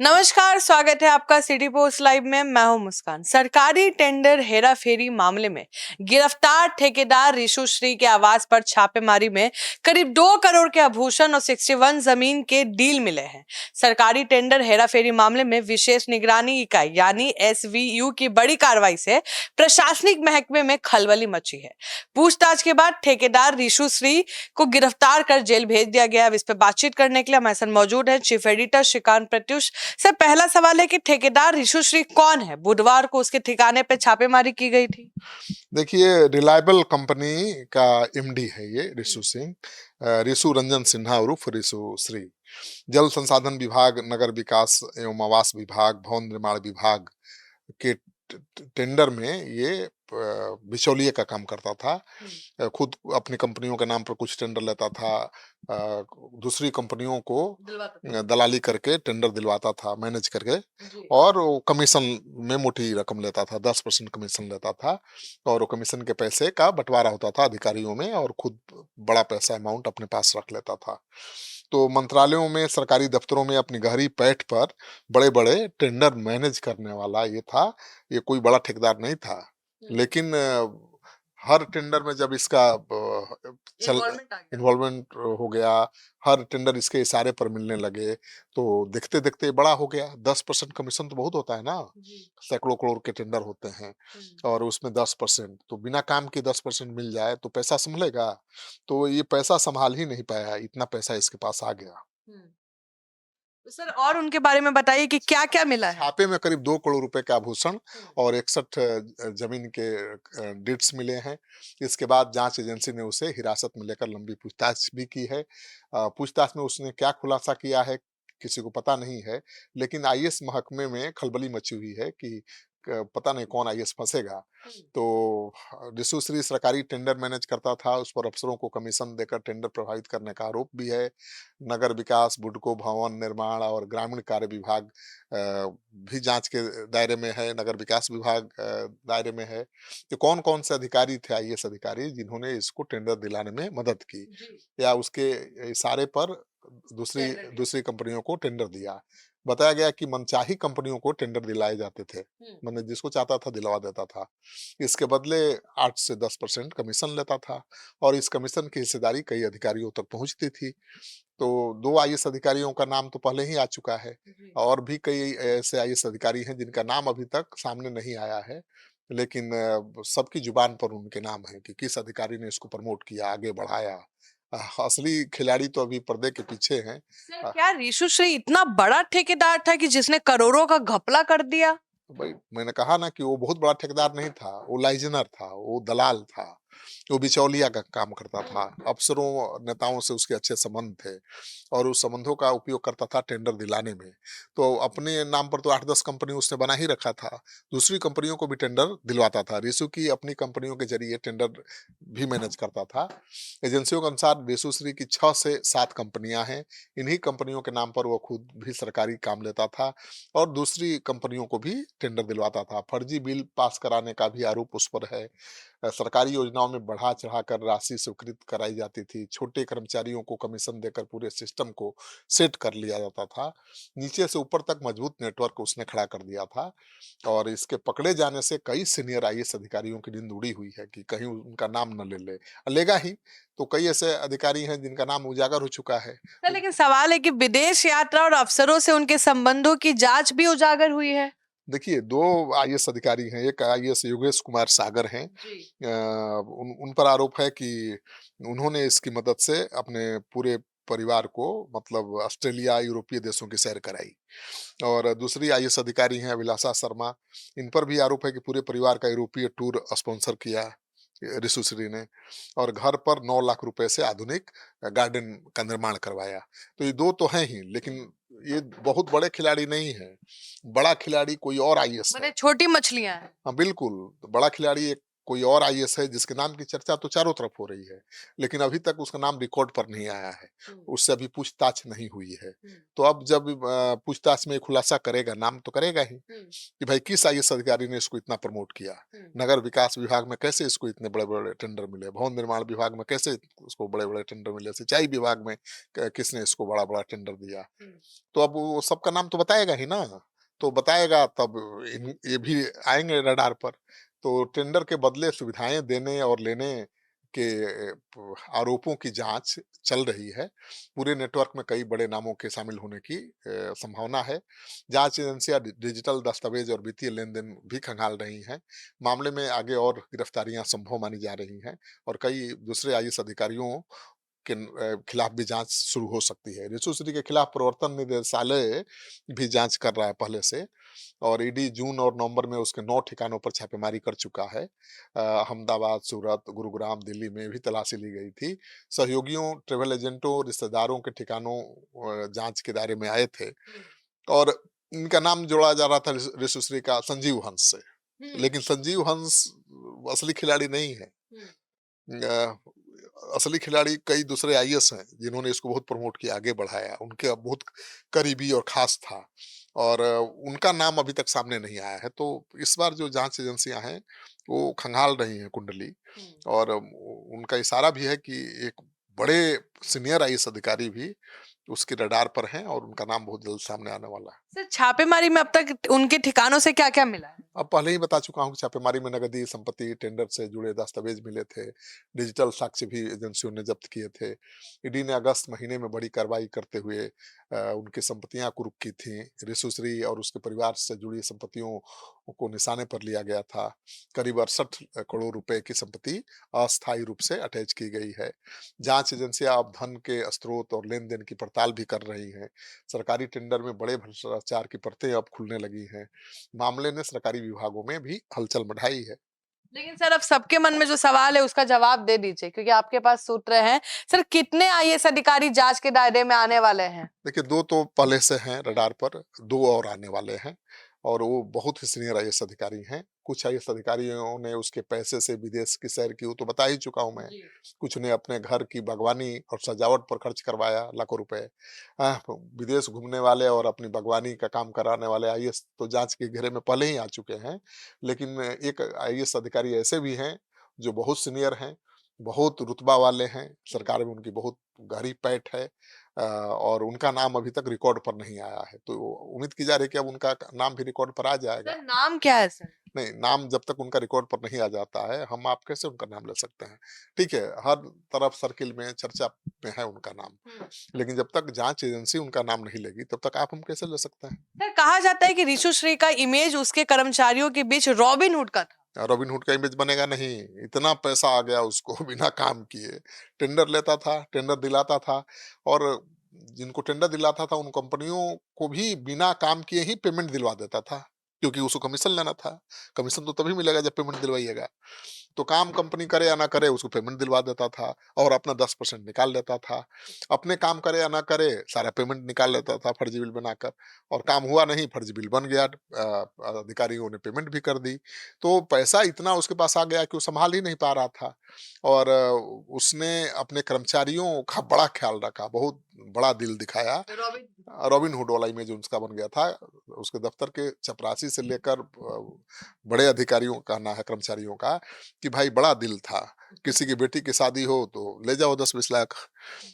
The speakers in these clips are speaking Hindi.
नमस्कार, स्वागत है आपका सिटी पोस्ट लाइव में। मैं हूं मुस्कान। सरकारी टेंडर हेराफेरी मामले में गिरफ्तार ठेकेदार रिशु श्री के आवास पर छापेमारी में करीब 2 करोड़ के आभूषण और 61 जमीन के डील मिले हैं। सरकारी टेंडर हेराफेरी मामले में विशेष निगरानी इकाई यानी SVU की बड़ी कार्रवाई से प्रशासनिक महकमे में खलबली मची है। पूछताछ के बाद ठेकेदार रिशु श्री को गिरफ्तार कर जेल भेज दिया गया। अब इस पर बातचीत करने के लिए हमारे साथ मौजूद है chief editor Shrikant Pratyush. Sir, पहला सवाल है कि ठेकेदार रिशु श्री कौन है? बुधवार को उसके ठिकाने पे छापेमारी की गई थी। देखिए, रिलायबल कंपनी का MD है ये रिशु सिंह, रिशु रंजन सिन्हा उर्फ रिशु श्री। जल संसाधन विभाग, नगर विकास एवं आवास विभाग, भवन निर्माण विभाग के टेंडर में ये बिचौलिए का काम करता था। खुद अपनी कंपनियों के नाम पर कुछ टेंडर लेता था, दूसरी कंपनियों को दलाली करके टेंडर दिलवाता था, मैनेज करके, और वो कमीशन में मोटी रकम लेता था, 10% कमीशन लेता था। और वो कमीशन के पैसे का बंटवारा होता था अधिकारियों में, और खुद बड़ा पैसा अमाउंट अपने पास रख लेता था। तो मंत्रालयों में, सरकारी दफ्तरों में अपनी गहरी पैठ पर बड़े बड़े टेंडर मैनेज करने वाला ये था। ये कोई बड़ा ठेकेदार नहीं था, लेकिन हर टेंडर में जब इसका इन्वॉल्वमेंट हो गया, हर टेंडर इसके इशारे पर मिलने लगे, तो देखते देखते बड़ा हो गया। 10% कमीशन तो बहुत होता है ना, सैकड़ों करोड़ के टेंडर होते हैं, और उसमें 10%, तो बिना काम के 10% मिल जाए तो पैसा संभलेगा? तो ये पैसा संभाल ही नहीं पाया, इतना पैसा इसके पास आ गया। तो सर, और उनके बारे में बताइए कि क्या क्या मिला है? छापे में करीब 2 करोड़ रुपए के आभूषण और 61 जमीन के डीड्स मिले हैं। इसके बाद जांच एजेंसी ने उसे हिरासत में लेकर लंबी पूछताछ भी की है। पूछताछ में उसने क्या खुलासा किया है किसी को पता नहीं है, लेकिन IAS महकमे में खलबली मची हुई है कि पता नहीं कौन IAS फंसेगा। तो रिशु श्री सरकारी टेंडर मैनेज करता था, उस पर अफसरों को कमीशन देकर टेंडर प्रभावित करने का आरोप भी है। नगर विकास, बुडको, भवन निर्माण और ग्रामीण कार्य विभाग भी जांच के दायरे में है, नगर विकास विभाग दायरे में है। तो कौन कौन से अधिकारी थे IAS अधिकारी जिन्होंने इसको टेंडर दिलाने में मदद की, या उसके इशारे पर दूसरी दूसरी कंपनियों को टेंडर दिया। बताया गया कि मनचाही कंपनियों को टेंडर दिलाए जाते थे, मतलब जिसको चाहता था दिलवा देता था। इसके बदले 8 से 10% कमीशन लेता था, और इस कमीशन की हिस्सेदारी कई अधिकारियों तक पहुंचती थी। तो 2 IAS अधिकारियों का नाम तो पहले ही आ चुका है, और भी कई ऐसे IAS अधिकारी हैं जिनका नाम अभी तक सामने नहीं आया है, लेकिन सबकी जुबान पर उनके नाम है कि किस अधिकारी ने इसको प्रमोट किया, आगे बढ़ाया। असली खिलाड़ी तो अभी पर्दे के पीछे हैं। सर, क्या रिशु श्री इतना बड़ा ठेकेदार था कि जिसने करोड़ों का घपला कर दिया? भाई, मैंने कहा ना कि वो बहुत बड़ा ठेकेदार नहीं था, वो लाइजनर था, वो दलाल था, वो बिचौलिया का काम करता था। अफसरों, नेताओं से उसके अच्छे संबंध थे, और उस संबंधों का उपयोग करता था टेंडर दिलाने में। तो अपने नाम पर तो 8-10 कंपनी उसने बना ही रखा था, दूसरी कंपनियों को भी टेंडर दिलवाता था। रिशु की अपनी कंपनियों के जरिए टेंडर भी मैनेज करता था। एजेंसियों के अनुसार रिशु श्री की 6 से 7 कंपनियां हैं। इन्हीं कंपनियों के नाम पर वो खुद भी सरकारी काम लेता था, और दूसरी कंपनियों को भी टेंडर दिलवाता था। फर्जी बिल पास कराने का भी आरोप उस पर है। सरकारी योजनाओं में बढ़ा चढ़ाकर राशि स्वीकृत कराई जाती थी। छोटे कर्मचारियों को कमीशन देकर पूरे सिस्टम को सेट कर लिया जाता था। नीचे से ऊपर तक मजबूत नेटवर्क उसने खड़ा कर दिया था, और इसके पकड़े जाने से कई सीनियर IAS अधिकारियों की नींद उड़ी हुई है कि कहीं उनका नाम न ले ले। लेगा ही, तो कई ऐसे अधिकारी हैं जिनका नाम उजागर हो चुका है। सर, लेकिन सवाल है कि विदेश यात्रा और अफसरों से उनके संबंधों की जांच भी उजागर हुई है। देखिए, 2 IAS अधिकारी हैं। एक IAS योगेश कुमार सागर हैं। उन पर आरोप है कि उन्होंने इसकी मदद से अपने पूरे परिवार को, मतलब ऑस्ट्रेलिया, यूरोपीय देशों की सैर कराई। और दूसरी IAS अधिकारी हैं अभिलाषा शर्मा। इन पर भी आरोप है कि पूरे परिवार का यूरोपीय टूर स्पॉन्सर किया रिशु श्री ने, और घर पर 9 लाख रुपए से आधुनिक गार्डन का निर्माण करवाया। तो ये 2 तो हैं ही, लेकिन ये बहुत बड़े खिलाड़ी नहीं है। बड़ा खिलाड़ी कोई और IAS है। छोटी मछलियां हैं। हाँ, बिल्कुल। तो बड़ा खिलाड़ी एक कोई और आईएएस है जिसके नाम की चर्चा तो चारों तरफ हो रही है, लेकिन अभी तक उसका नाम रिकॉर्ड पर नहीं आया है, उससे अभी पूछताछ नहीं हुई है। तो अब जब पूछताछ में खुलासा करेगा, नाम तो करेगा ही कि भाई किस आईएएस अधिकारी ने इसको इतना प्रमोट किया, नगर विकास विभाग में कैसे इसको इतने बड़े-बड़े टेंडर मिले, भवन निर्माण विभाग में कैसे उसको बड़े-बड़े टेंडर मिले, सिंचाई विभाग में किसने इसको बड़ा-बड़ा टेंडर दिया। तो अब वो सबका नाम तो बताएगा ही ना, तो बताएगा तब ये भी आएंगे रडार पर। तो टेंडर के बदले सुविधाएं देने और लेने के आरोपों की जांच चल रही है। पूरे नेटवर्क में कई बड़े नामों के शामिल होने की संभावना है। जांच एजेंसियां डिजिटल दस्तावेज और वित्तीय लेन देन भी खंगाल रही हैं। मामले में आगे और गिरफ्तारियां संभव मानी जा रही हैं और कई दूसरे आईएएस अधिकारियों के खिलाफ भी जांच शुरू हो सकती है। रितु श्री के खिलाफ प्रवर्तन निदेशालय भी जांच कर रहा है पहले से, और ईडी जून और नवंबर में उसके 9 ठिकानों पर छापेमारी कर चुका है। अहमदाबाद, सूरत, गुरुग्राम, दिल्ली में भी तलाशी ली गई थी। सहयोगियों, ट्रैवल एजेंटों, रिश्तेदारों के ठिकानों जांच के दायरे में आए थे, और इनका नाम जोड़ा जा रहा था ऋषु श्री का संजीव हंस से, लेकिन संजीव हंस असली खिलाड़ी नहीं है। असली खिलाड़ी कई दूसरे आईएएस हैं जिन्होंने इसको बहुत प्रमोट किया, आगे बढ़ाया, उनके बहुत करीबी और खास था, और उनका नाम अभी तक सामने नहीं आया है। तो इस बार जो जांच एजेंसियां हैं वो खंगाल रही हैं कुंडली, और उनका इशारा भी है कि एक बड़े सीनियर आईएएस अधिकारी भी उसके रडार पर हैं और उनका नाम बहुत जल्द सामने आने वाला है। सर छापेमारी में अब तक उनके ठिकानों से क्या क्या मिला है? अब पहले ही बता चुका हूँ कि छापेमारी में नगदी संपत्ति, टेंडर से जुड़े दस्तावेज मिले थे, डिजिटल साक्ष्य भी एजेंसियों ने जब्त किए थे। ईडी ने अगस्त महीने में बड़ी कार्रवाई करते हुए उनकी संपत्तियां कुर्क की थी। ऋषु श्री और उसके परिवार से जुड़ी संपत्तियों को निशाने पर लिया गया था। करीब 68 करोड़ रुपए की संपत्ति अस्थायी रूप से अटैच की गई है। जांच एजेंसियां अब धन के स्रोत और लेन देन की पड़ताल भी कर रही हैं। सरकारी टेंडर में बड़े भ्रष्टाचार की परतें अब खुलने लगी हैं। मामले ने सरकारी विभागों में भी हलचल मचाई है। लेकिन सर अब सबके मन में जो सवाल है उसका जवाब दे दीजिए, क्योंकि आपके पास सूत्र हैं। सर कितने आईएएस अधिकारी जांच के दायरे में आने वाले हैं? देखिए, 2 तो पहले से हैं रडार पर, 2 और आने वाले हैं, और वो बहुत ही सीनियर आईएएस अधिकारी हैं। कुछ आईएएस अधिकारियों ने उसके पैसे से विदेश की सैर की, वो तो बता ही चुका हूँ मैं। कुछ ने अपने घर की बागवानी और सजावट पर खर्च करवाया लाखों रुपए। विदेश घूमने वाले और अपनी बागवानी का काम कराने वाले आईएएस तो जांच के घेरे में पहले ही आ चुके हैं। लेकिन एक आईएएस अधिकारी ऐसे भी हैं जो बहुत सीनियर हैं, बहुत रुतबा वाले हैं, सरकार में उनकी बहुत गहरी पैठ है, और उनका नाम अभी तक रिकॉर्ड पर नहीं आया है। तो उम्मीद की जा रही है कि अब उनका नाम भी रिकॉर्ड पर आ जाएगा। सर नाम क्या है सर? नहीं, नाम जब तक उनका रिकॉर्ड पर नहीं आ जाता है, हम आप कैसे उनका नाम ले सकते हैं? ठीक है, हर तरफ सर्किल में चर्चा में है उनका नाम, लेकिन जब तक जांच एजेंसी उनका नाम नहीं लेगी, तब तक आप हम कैसे ले सकते हैं? सर कहा जाता है कि ऋषु श्री का इमेज उसके कर्मचारियों के बीच रॉबिन हुड का था। रॉबिनहुड का इमेज बनेगा नहीं, इतना पैसा आ गया उसको बिना काम किए। टेंडर लेता था, टेंडर दिलाता था, और जिनको टेंडर दिलाता था उन कंपनियों को भी बिना काम किए ही पेमेंट दिलवा देता था, क्योंकि उसको कमीशन लेना था। कमीशन तो तभी मिलेगा जब पेमेंट दिलवाइएगा। तो काम कंपनी करे या ना करे, उसको पेमेंट दिलवा देता था और अपना 10% निकाल लेता था। अपने काम करे या ना करे, सारा पेमेंट निकाल लेता था फर्जी बिल बनाकर, और काम हुआ नहीं, फर्जी बिल बन गया, अधिकारियों ने पेमेंट भी कर दी। तो पैसा इतना उसके पास आ गया कि वो संभाल ही नहीं पा रहा था, और उसने अपने कर्मचारियों का बड़ा ख्याल रखा, बहुत बड़ा दिल दिखाया। रॉबिन हुड वाला इमेज उसका बन गया था। उसके दफ्तर के चपरासी से लेकर बड़े अधिकारियों का कहना है, कर्मचारियों का, कि भाई बड़ा दिल था। किसी की बेटी की शादी हो तो ले जाओ 10-20 लाख,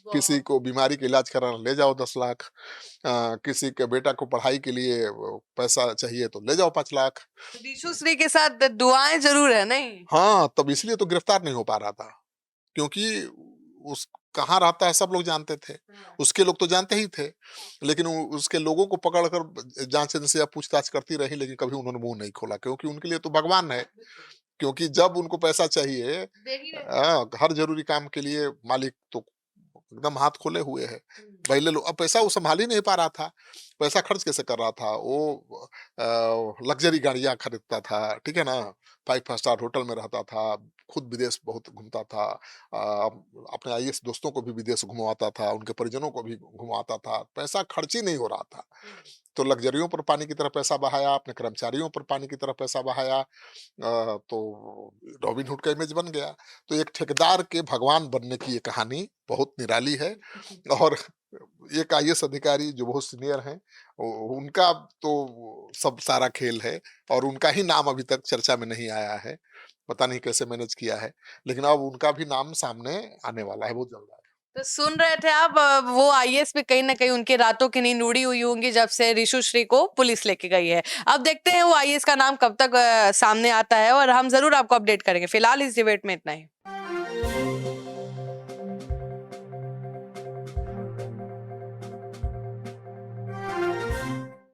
किसी को बीमारी का इलाज कराना ले जाओ 10 लाख, किसी के बेटा को पढ़ाई के लिए पैसा चाहिए तो ले जाओ 5 लाख। ऋषु श्री के साथ दुआएं जरूर है नहीं? हाँ, तब इसलिए तो गिरफ्तार नहीं हो पा रहा था, क्योंकि उस कहाँ रहता है सब लोग जानते थे, उसके लोग तो जानते ही थे, लेकिन उसके लोगों को पकड़कर जांच एजेंसियां पूछताछ करती रही, लेकिन कभी उन्होंने मुंह नहीं खोला, क्योंकि उनके लिए तो भगवान है। क्योंकि जब उनको पैसा चाहिए, हर जरूरी काम के लिए मालिक तो एकदम हाथ खोले हुए है, भाई ले लो। अब पैसा वो संभाल ही नहीं पा रहा था, पैसा खर्च कैसे कर रहा था? वो लग्जरी गाड़ियां खरीदता था, ठीक है ना, 5 स्टार होटल में रहता था, खुद विदेश बहुत घूमता था, अपने आईएएस दोस्तों को भी विदेश घुमवाता था, उनके परिजनों को भी घुमाता था, पैसा खर्च ही नहीं हो रहा था। तो लग्जरियों पर पानी की तरह पैसा बहाया, अपने कर्मचारियों पर पानी की तरह पैसा बहाया, तो रॉबिन हुड का इमेज बन गया। तो एक ठेकेदार के भगवान बनने की ये कहानी बहुत निराली है। और एक आईएएस अधिकारी जो बहुत सीनियर हैं, उनका तो सब सारा खेल है, और उनका ही नाम अभी तक चर्चा में नहीं आया है। पता नहीं कैसे मैनेज किया है, लेकिन अब उनका भी नाम सामने आने वाला है बहुत जल्द। तो सुन रहे थे आप, वो आईएएस भी कहीं ना कहीं उनकी रातों की नींद उड़ी हुई होंगी जब से रिशु श्री को पुलिस लेके गई है। अब देखते हैं वो आईएएस का नाम कब तक सामने आता है, और हम जरूर आपको अपडेट करेंगे। फिलहाल इस डिबेट में इतना ही।